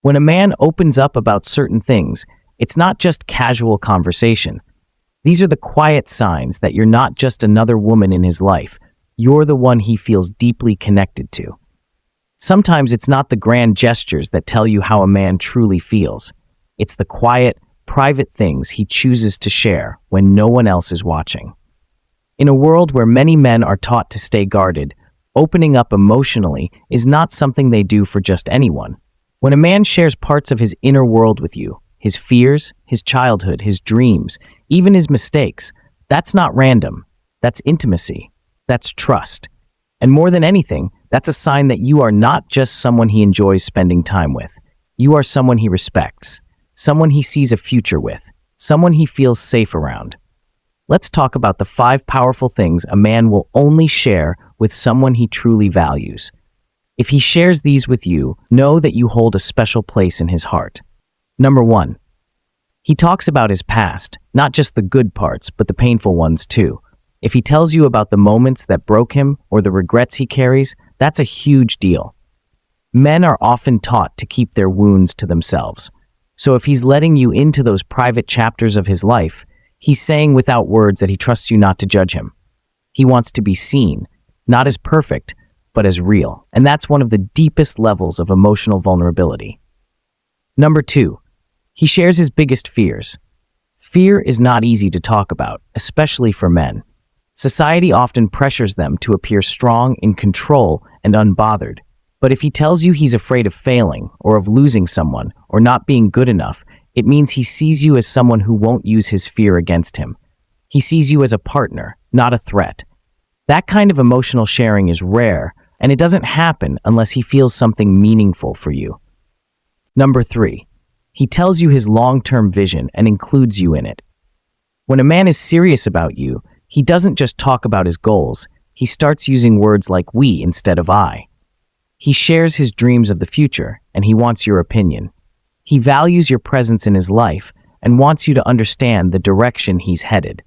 When a man opens up about certain things, it's not just casual conversation. These are the quiet signs that you're not just another woman in his life. You're the one he feels deeply connected to. Sometimes it's not the grand gestures that tell you how a man truly feels. It's the quiet, private things he chooses to share when no one else is watching. In a world where many men are taught to stay guarded, opening up emotionally is not something they do for just anyone. When a man shares parts of his inner world with you, his fears, his childhood, his dreams, even his mistakes, that's not random. That's intimacy. That's trust. And more than anything, that's a sign that you are not just someone he enjoys spending time with. You are someone he respects, someone he sees a future with, someone he feels safe around. Let's talk about the 5 powerful things a man will only share with someone he truly values. If he shares these with you, know that you hold a special place in his heart. Number 1. He talks about his past, not just the good parts, but the painful ones too. If he tells you about the moments that broke him or the regrets he carries, that's a huge deal. Men are often taught to keep their wounds to themselves. So if he's letting you into those private chapters of his life, he's saying without words that he trusts you not to judge him. He wants to be seen, not as perfect, but as real. And that's one of the deepest levels of emotional vulnerability. Number 2. He shares his biggest fears. Fear is not easy to talk about, especially for men. Society often pressures them to appear strong, in control, and unbothered. But if he tells you he's afraid of failing, or of losing someone, or not being good enough, it means he sees you as someone who won't use his fear against him. He sees you as a partner, not a threat. That kind of emotional sharing is rare, and it doesn't happen unless he feels something meaningful for you. Number 3. He tells you his long-term vision and includes you in it. When a man is serious about you, he doesn't just talk about his goals, he starts using words like we instead of I. He shares his dreams of the future, and he wants your opinion. He values your presence in his life and wants you to understand the direction he's headed.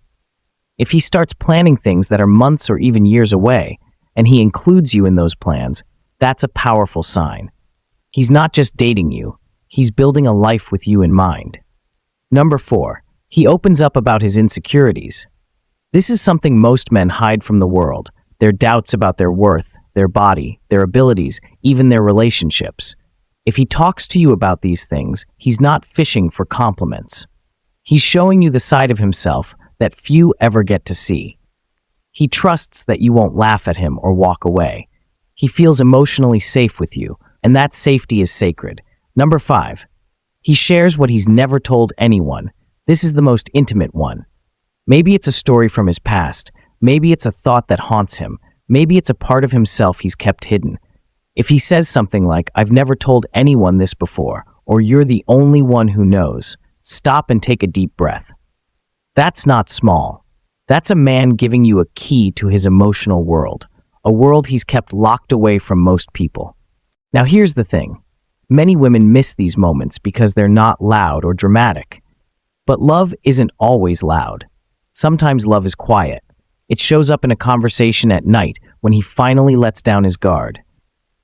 If he starts planning things that are months or even years away, and he includes you in those plans, that's a powerful sign. He's not just dating you, he's building a life with you in mind. Number 4. He opens up about his insecurities. This is something most men hide from the world, their doubts about their worth, their body, their abilities, even their relationships. If he talks to you about these things, he's not fishing for compliments. He's showing you the side of himself that few ever get to see. He trusts that you won't laugh at him or walk away. He feels emotionally safe with you, and that safety is sacred. Number 5. He shares what he's never told anyone. This is the most intimate one. Maybe it's a story from his past. Maybe it's a thought that haunts him. Maybe it's a part of himself he's kept hidden. If he says something like, "I've never told anyone this before," or "You're the only one who knows," stop and take a deep breath. That's not small. That's a man giving you a key to his emotional world, a world he's kept locked away from most people. Now here's the thing. Many women miss these moments because they're not loud or dramatic. But love isn't always loud. Sometimes love is quiet. It shows up in a conversation at night when he finally lets down his guard.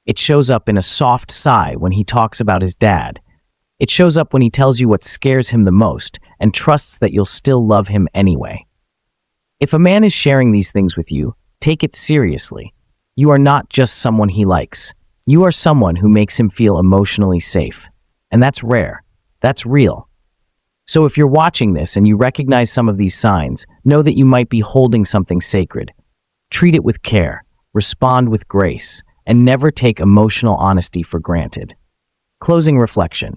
It shows up in a soft sigh when he talks about his dad. It shows up when he tells you what scares him the most and trusts that you'll still love him anyway. If a man is sharing these things with you, take it seriously. You are not just someone he likes. You are someone who makes him feel emotionally safe. And that's rare. That's real. So if you're watching this and you recognize some of these signs, know that you might be holding something sacred. Treat it with care, respond with grace, and never take emotional honesty for granted. Closing reflection.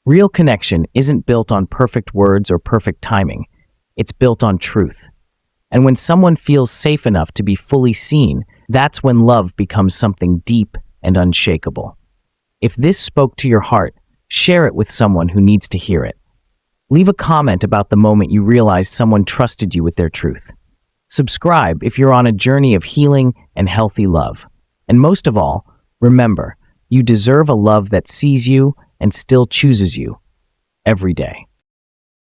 Real connection isn't built on perfect words or perfect timing. It's built on truth. And when someone feels safe enough to be fully seen, that's when love becomes something deep and unshakable. If this spoke to your heart, share it with someone who needs to hear it. Leave a comment about the moment you realized someone trusted you with their truth. Subscribe if you're on a journey of healing and healthy love. And most of all, remember, you deserve a love that sees you and still chooses you every day.